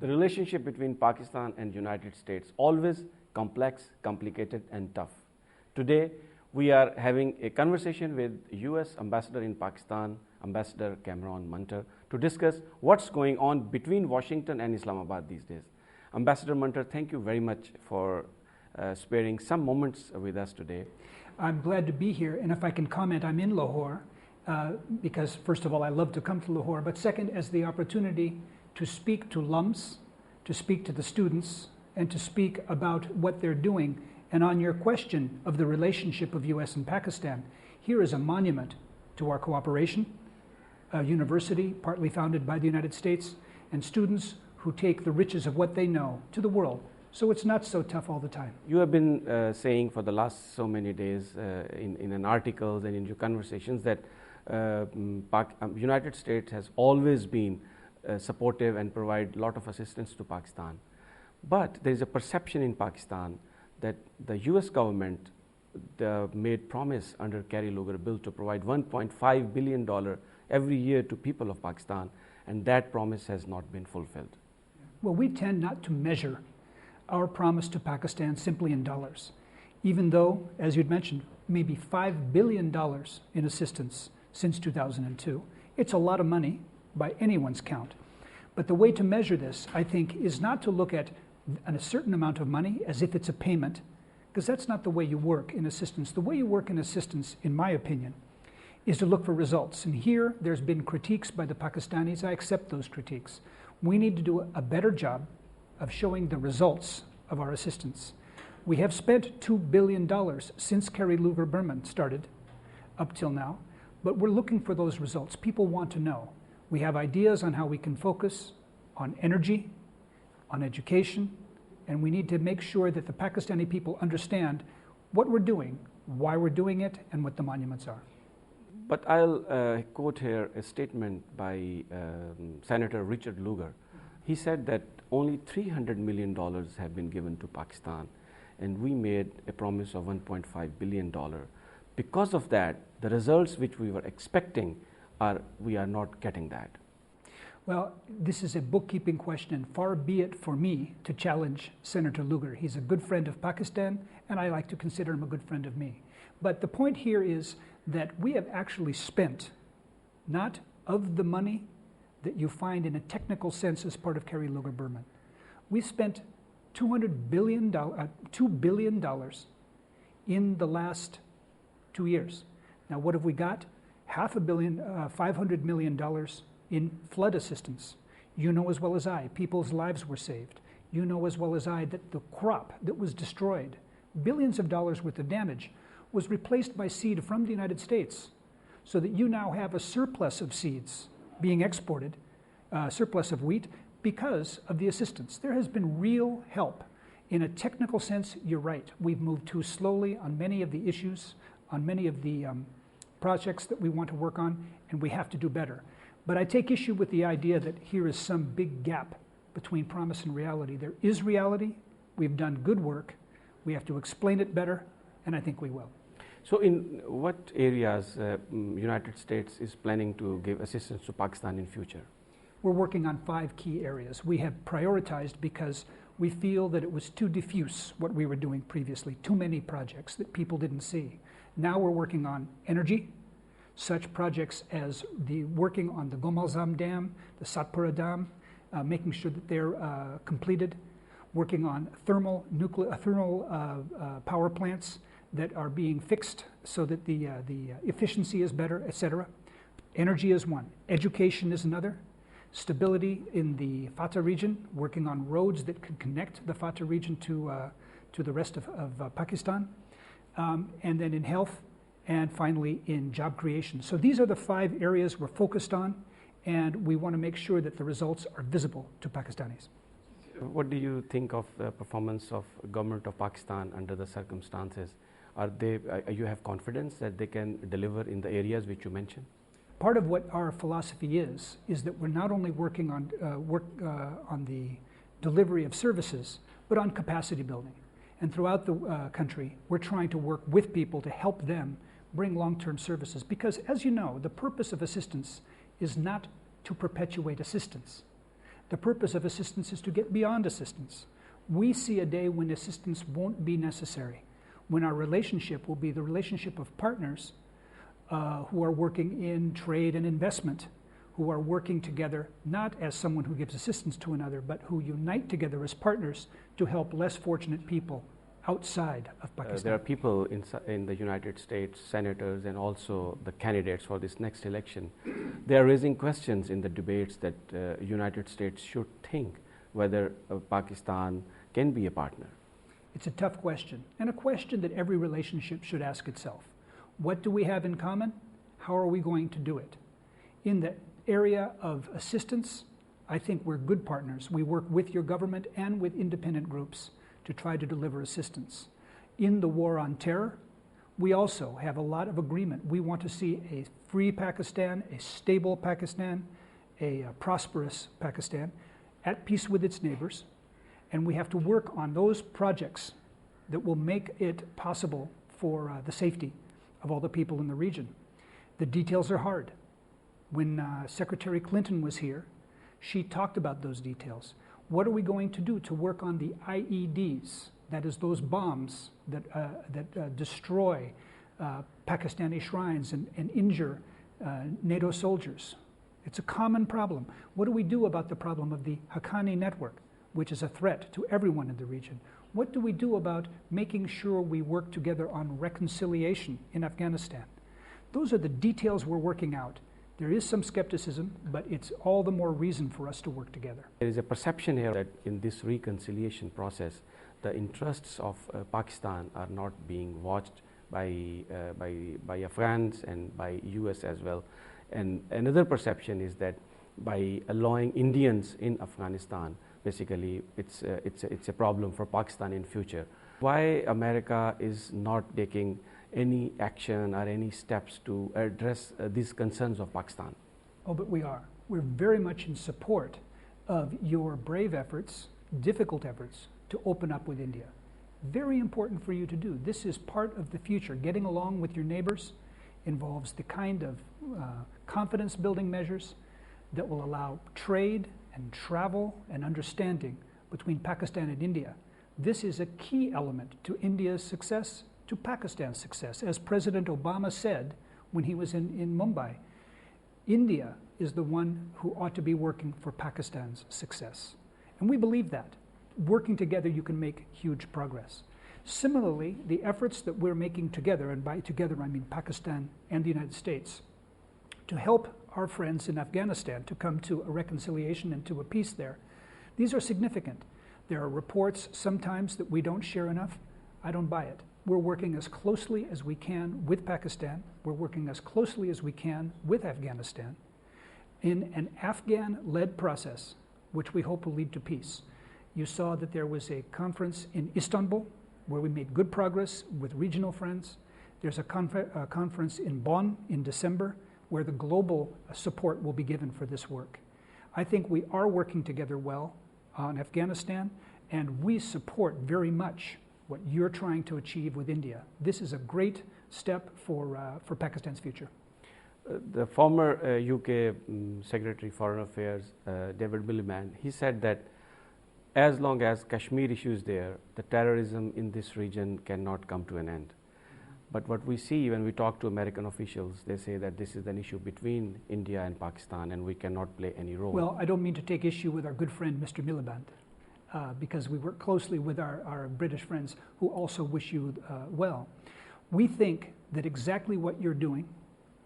The relationship between Pakistan and United States, always complex, complicated, and tough. Today, we are having a conversation with US Ambassador in Pakistan, Ambassador Munter, to discuss what's going on between Washington and Islamabad these days. Ambassador Munter, thank you very much for sparing some moments with us today. I'm glad to be here, and if I can comment, I'm in Lahore because first of all, I love to come to Lahore, but second, as the opportunity to speak to LUMS, to speak to the students, and to speak about what they're doing. And on your question of the relationship of US and Pakistan, here is a monument to our cooperation, a university partly founded by the United States, and students who take the riches of what they know to the world. So it's not so tough all the time. You have been saying for the last so many days in an articles and in your conversations that United States has always been supportive and provide a lot of assistance to Pakistan. But there is a perception in Pakistan that the US government made promise under Kerry Luger bill to provide $1.5 billion every year to people of Pakistan, and that promise has not been fulfilled. Well, we tend not to measure our promise to Pakistan simply in dollars, even though, as you'd mentioned, maybe $5 billion in assistance since 2002. It's a lot of money by anyone's count. But the way to measure this, I think, is not to look at a certain amount of money as if it's a payment, because that's not the way you work in assistance. The way you work in assistance, in my opinion, is to look for results. And here, there's been critiques by the Pakistanis. I accept those critiques. We need to do a better job of showing the results of our assistance. We have spent $2 billion since Kerry Luger Berman started up till now, but we're looking for those results. People want to know. We have ideas on how we can focus on energy, on education, and we need to make sure that the Pakistani people understand what we're doing, why we're doing it, and what the monuments are. But I'll quote here a statement by Senator Richard Lugars. He said that only $300 million have been given to Pakistan, and we made a promise of $1.5 billion. Because of that, the results which we were expecting we are not getting that. Well, this is a bookkeeping question, and far be it for me to challenge Senator Lugar. He's a good friend of Pakistan, and I like to consider him a good friend of me. But the point here is that we have actually spent, not of the money that you find in a technical sense as part of Kerry Luger Berman. We spent $2 billion in the last 2 years. Now, what have we got? $500 million in flood assistance. You know as well as I, people's lives were saved. You know as well as I that the crop that was destroyed, billions of dollars worth of damage, was replaced by seed from the United States, so that you now have a surplus of seeds being exported, surplus of wheat, because of the assistance. There has been real help. In a technical sense, you're right. We've moved too slowly on many of the issues, on many of the projects that we want to work on, and we have to do better. But I take issue with the idea that here is some big gap between promise and reality. There is reality. We've done good work. We have to explain it better, and I think we will. So in what areas United States is planning to give assistance to Pakistan in future? We're working on 5 key areas. We have prioritized because we feel that it was too diffuse what we were doing previously, too many projects that people didn't see. Now we're working on energy, such projects as working on the Gomalzam Dam, the Satpura Dam, making sure that they're completed, working on thermal power plants that are being fixed so that the efficiency is better, etc. Energy is one. Education is another. Stability in the Fatah region, working on roads that could connect the Fatah region to the rest of Pakistan. And then in health, and finally in job creation. So these are the 5 areas we're focused on, and we want to make sure that the results are visible to Pakistanis. What do you think of the performance of government of Pakistan under the circumstances? You have confidence that they can deliver in the areas which you mentioned? Part of what our philosophy is that we're not only working on on the delivery of services, but on capacity building. And throughout the country, we're trying to work with people to help them bring long-term services. Because, as you know, the purpose of assistance is not to perpetuate assistance. The purpose of assistance is to get beyond assistance. We see a day when assistance won't be necessary, when our relationship will be the relationship of partners who are working in trade and investment, who are working together not as someone who gives assistance to another, but who unite together as partners to help less fortunate people outside of Pakistan. There are people in the United States, senators, and also the candidates for this next election. They are raising questions in the debates that United States should think whether Pakistan can be a partner. It's a tough question, and a question that every relationship should ask itself. What do we have in common? How are we going to do it? In the area of assistance, I think we're good partners. We work with your government and with independent groups to try to deliver assistance. In the war on terror, we also have a lot of agreement. We want to see a free Pakistan, a stable Pakistan, a prosperous Pakistan, at peace with its neighbors, and we have to work on those projects that will make it possible for the safety of all the people in the region. The details are hard. When Secretary Clinton was here, she talked about those details. What are we going to do to work on the IEDs, that is those bombs that destroy Pakistani shrines and injure NATO soldiers? It's a common problem. What do we do about the problem of the Haqqani network, which is a threat to everyone in the region? What do we do about making sure we work together on reconciliation in Afghanistan? Those are the details we're working out. There is some skepticism, but it's all the more reason for us to work together. There is a perception here that in this reconciliation process, the interests of Pakistan are not being watched by Afghans and by US as well. And another perception is that by allowing Indians in Afghanistan, basically it's a problem for Pakistan in future. Why America is not taking any action or any steps to address these concerns of Pakistan? Oh, but we are. We're very much in support of your brave efforts, difficult efforts, to open up with India. Very important for you to do. This is part of the future. Getting along with your neighbors involves the kind of confidence building measures that will allow trade and travel and understanding between Pakistan and India. This is a key element to India's success, to Pakistan's success. As President Obama said when he was in Mumbai, India is the one who ought to be working for Pakistan's success. And we believe that. Working together, you can make huge progress. Similarly, the efforts that we're making together, and by together I mean Pakistan and the United States, to help our friends in Afghanistan to come to a reconciliation and to a peace there, these are significant. There are reports sometimes that we don't share enough. I don't buy it. We're working as closely as we can with Pakistan. We're working as closely as we can with Afghanistan in an Afghan-led process, which we hope will lead to peace. You saw that there was a conference in Istanbul where we made good progress with regional friends. There's a conference in Bonn in December where the global support will be given for this work. I think we are working together well on Afghanistan, and we support very much what you're trying to achieve with India. This is a great step for Pakistan's future. The former UK Secretary Foreign Affairs, David Miliband, he said that as long as Kashmir issue is there, the terrorism in this region cannot come to an end. But what we see when we talk to American officials, they say that this is an issue between India and Pakistan and we cannot play any role. Well, I don't mean to take issue with our good friend, Mr. Miliband, because we work closely with our British friends who also wish you well. We think that exactly what you're doing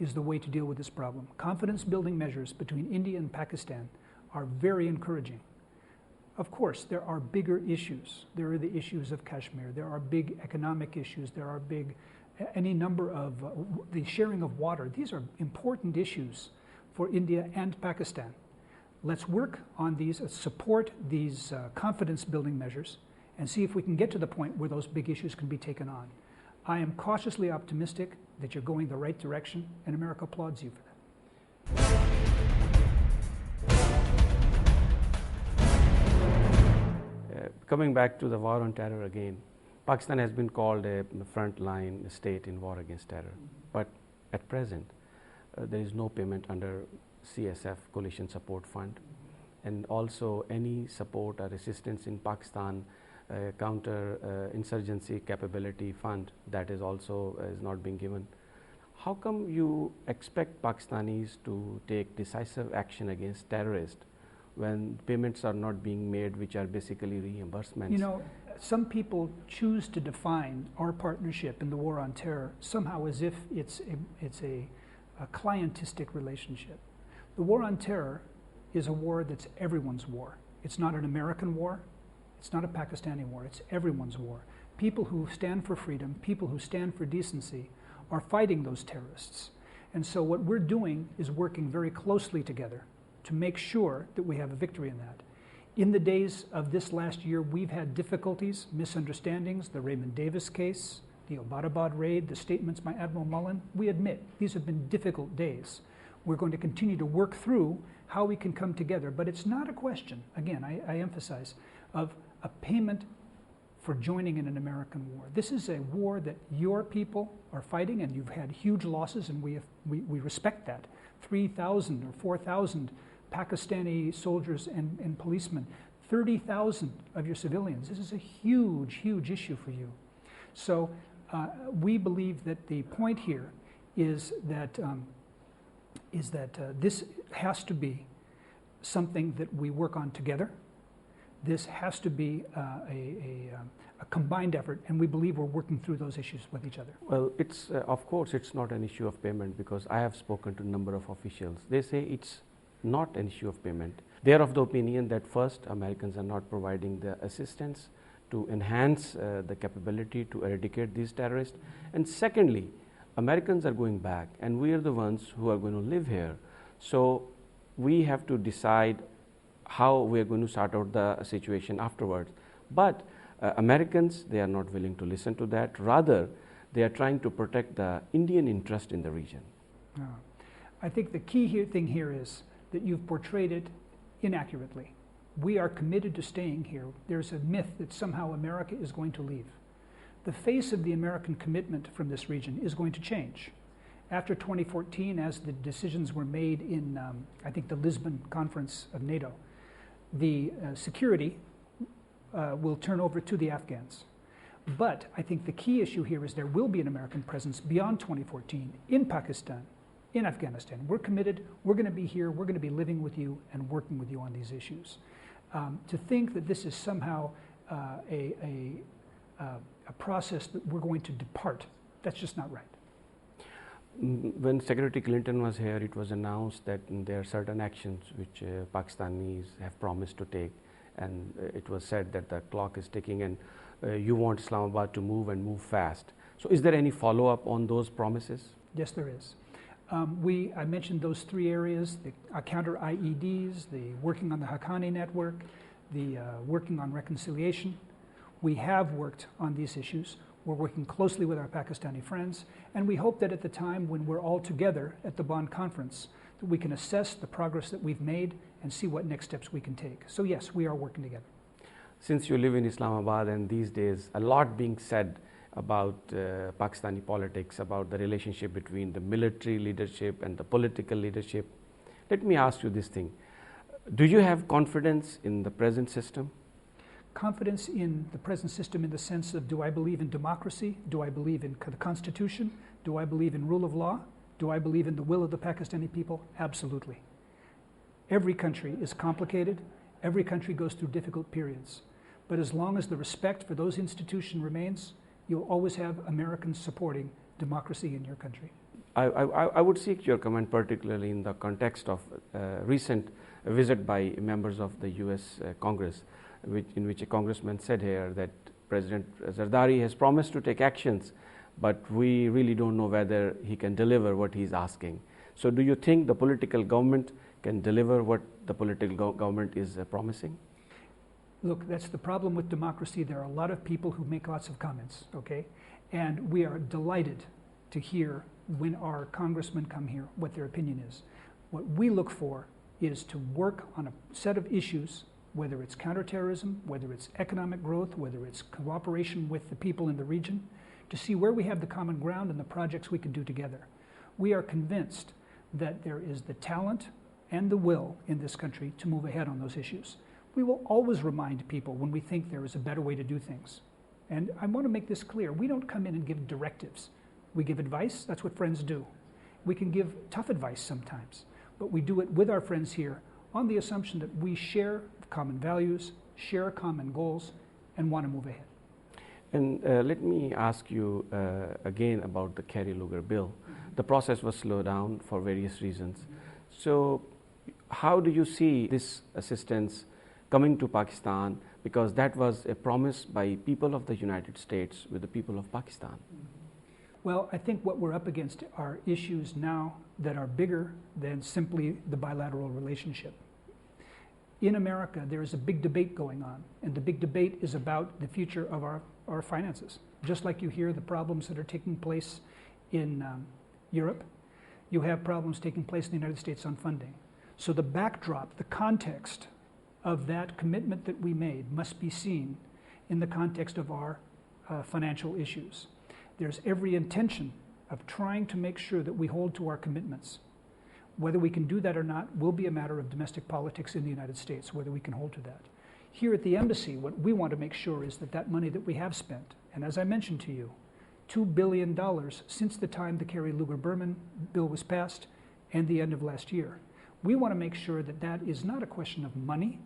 is the way to deal with this problem. Confidence building measures between India and Pakistan are very encouraging. Of course, there are bigger issues. There are the issues of Kashmir. There are big economic issues. There are any number of the sharing of water. These are important issues for India and Pakistan. Let's work on these, support these confidence building measures, and see if we can get to the point where those big issues can be taken on. I am cautiously optimistic that you're going the right direction, and America applauds you for that. Coming back to the war on terror again, Pakistan has been called a frontline state in war against terror, but at present there is no payment under CSF, Coalition Support Fund, and also any support or assistance in Pakistan counter insurgency capability fund that is also is not being given. How come you expect Pakistanis to take decisive action against terrorists when payments are not being made, which are basically reimbursements? You know, some people choose to define our partnership in the war on terror somehow as if it's a clientistic relationship. The war on terror is a war that's everyone's war. It's not an American war. It's not a Pakistani war. It's everyone's war. People who stand for freedom, people who stand for decency, are fighting those terrorists. And so what we're doing is working very closely together to make sure that we have a victory in that. In the days of this last year, we've had difficulties, misunderstandings, the Raymond Davis case, the Abbottabad raid, the statements by Admiral Mullen. We admit these have been difficult days. We're going to continue to work through how we can come together, but it's not a question, again, I emphasize, of a payment for joining in an American war. This is a war that your people are fighting, and you've had huge losses, and we respect that. 3,000 or 4,000 Pakistani soldiers and policemen, 30,000 of your civilians. This is a huge, huge issue for you. So we believe that the point here is that this has to be something that we work on together. This has to be a combined effort, and we believe we're working through those issues with each other. Well, it's of course it's not an issue of payment, because I have spoken to a number of officials. They say it's not an issue of payment. They are of the opinion that first, Americans are not providing the assistance to enhance the capability to eradicate these terrorists, and secondly, Americans are going back, and we are the ones who are going to live here. So we have to decide how we are going to sort out the situation afterwards. But Americans, they are not willing to listen to that. Rather, they are trying to protect the Indian interest in the region. I think the key thing here is that you've portrayed it inaccurately. We are committed to staying here. There's a myth that somehow America is going to leave. The face of the American commitment from this region is going to change. After 2014, as the decisions were made in, I think, the Lisbon Conference of NATO, the security will turn over to the Afghans. But I think the key issue here is there will be an American presence beyond 2014 in Pakistan, in Afghanistan. We're committed, we're going to be here, we're going to be living with you and working with you on these issues. To think that this is somehow a process that we're going to depart, that's just not right. When Secretary Clinton was here, it was announced that there are certain actions which Pakistanis have promised to take, and it was said that the clock is ticking and you want Islamabad to move and move fast. So is there any follow-up on those promises? Yes, there is. I mentioned those three areas, the counter IEDs, the working on the Haqqani network, the working on reconciliation. We have worked on these issues. We're working closely with our Pakistani friends, and we hope that at the time when we're all together at the Bonn conference, that we can assess the progress that we've made and see what next steps we can take. So yes, we are working together. Since you live in Islamabad, and these days a lot being said about Pakistani politics, about the relationship between the military leadership and the political leadership, let me ask you this thing. Do you have confidence in the present system? Confidence in the present system in the sense of, do I believe in democracy? Do I believe in the Constitution? Do I believe in rule of law? Do I believe in the will of the Pakistani people? Absolutely. Every country is complicated. Every country goes through difficult periods. But as long as the respect for those institutions remains, you'll always have Americans supporting democracy in your country. I would seek your comment, particularly in the context of recent visit by members of the US Congress, in which a congressman said here that President Zardari has promised to take actions, but we really don't know whether he can deliver what he's asking. So do you think the political government can deliver what the political government is promising? Look, that's the problem with democracy. There are a lot of people who make lots of comments, okay? And we are delighted to hear when our congressmen come here what their opinion is. What we look for is to work on a set of issues, whether it's counterterrorism, whether it's economic growth, whether it's cooperation with the people in the region, to see where we have the common ground and the projects we can do together. We are convinced that there is the talent and the will in this country to move ahead on those issues. We will always remind people when we think there is a better way to do things. And I want to make this clear. We don't come in and give directives. We give advice. That's what friends do. We can give tough advice sometimes, but we do it with our friends here on the assumption that we share common values, share common goals, and want to move ahead. And let me ask you again about the Kerry Luger bill. The process was slowed down for various reasons. So how do you see this assistance coming to Pakistan? Because that was a promise by people of the United States with the people of Pakistan. Well, I think what we're up against are issues now that are bigger than simply the bilateral relationship. In America, there is a big debate going on, and the big debate is about the future of our finances. Just like you hear the problems that are taking place in Europe, you have problems taking place in the United States on funding. So the backdrop, the context of that commitment that we made must be seen in the context of our financial issues. There's every intention of trying to make sure that we hold to our commitments. Whether we can do that or not will be a matter of domestic politics in the United States, whether we can hold to that. Here at the embassy, what we want to make sure is that that money that we have spent, and as I mentioned to you, $2 billion since the time the Kerry Lugar-Berman bill was passed and the end of last year. We want to make sure that that is not a question of money,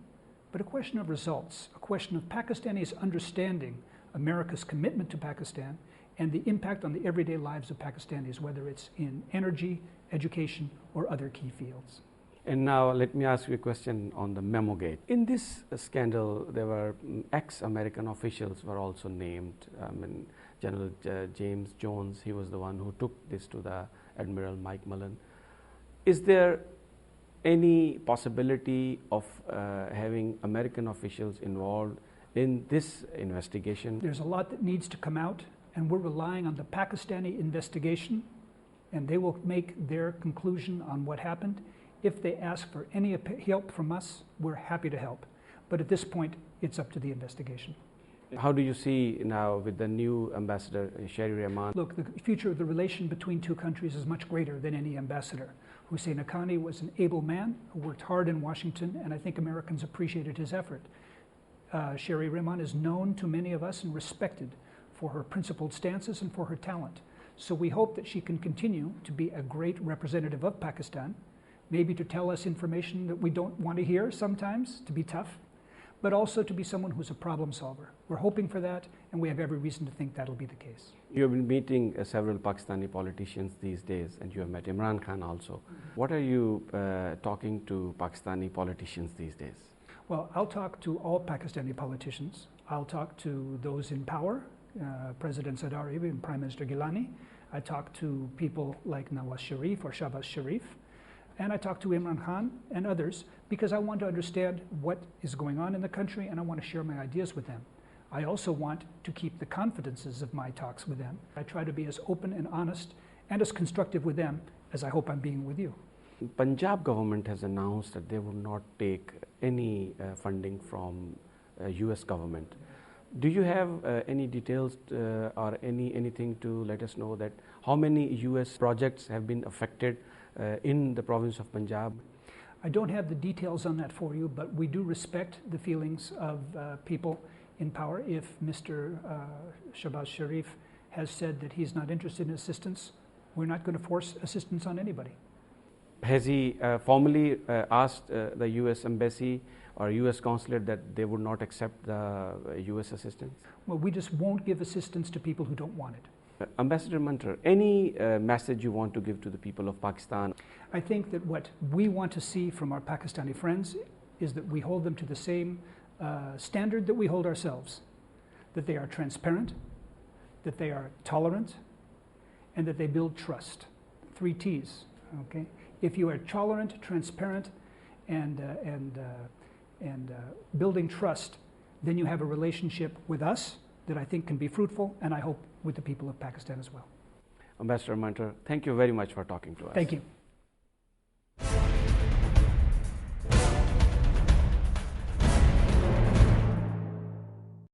but a question of results, a question of Pakistanis understanding America's commitment to Pakistan and the impact on the everyday lives of Pakistanis, whether it's in energy, education, or other key fields. And now let me ask you a question on the Memogate. In this scandal, there were ex-American officials were also named. General James Jones, he was the one who took this to the Admiral Mike Mullen. Is there any possibility of having American officials involved in this investigation? There's a lot that needs to come out, and we're relying on the Pakistani investigation, and they will make their conclusion on what happened. If they ask for any help from us, we're happy to help. But at this point, it's up to the investigation. How do you see now with the new ambassador, Sherry Rahman? Look, the future of the relation between two countries is much greater than any ambassador. Hussein Haqqani was an able man who worked hard in Washington, and I think Americans appreciated his effort. Sherry Rahman is known to many of us and respected for her principled stances and for her talent. So we hope that she can continue to be a great representative of Pakistan, maybe to tell us information that we don't want to hear sometimes, to be tough, but also to be someone who's a problem solver. We're hoping for that, and we have every reason to think that'll be the case. You have been meeting several Pakistani politicians these days, and you have met Imran Khan also. What are you talking to Pakistani politicians these days? Well, I'll talk to all Pakistani politicians. I'll talk to those in power, President Sadari and Prime Minister Gilani. I talk to people like Nawaz Sharif or Shahbaz Sharif. And I talk to Imran Khan and others because I want to understand what is going on in the country, and I want to share my ideas with them. I also want to keep the confidences of my talks with them. I try to be as open and honest and as constructive with them as I hope I'm being with you. Punjab government has announced that they would not take any funding from US government. Do you have any details or anything to let us know that how many US projects have been affected in the province of Punjab? I don't have the details on that for you, but we do respect the feelings of people in power. If Mr. Shahbaz Sharif has said that he's not interested in assistance, we're not going to force assistance on anybody. Has he formally asked the US embassy or US consulate that they would not accept the US assistance? Well, we just won't give assistance to people who don't want it. Ambassador Munter, any message you want to give to the people of Pakistan? I think that what we want to see from our Pakistani friends is that we hold them to the same standard that we hold ourselves, that they are transparent, that they are tolerant, and that they build trust. 3 T's, okay? If you are tolerant, transparent, and building trust, then you have a relationship with us that I think can be fruitful, and I hope with the people of Pakistan as well. Ambassador Munter, thank you very much for talking to us. Thank you.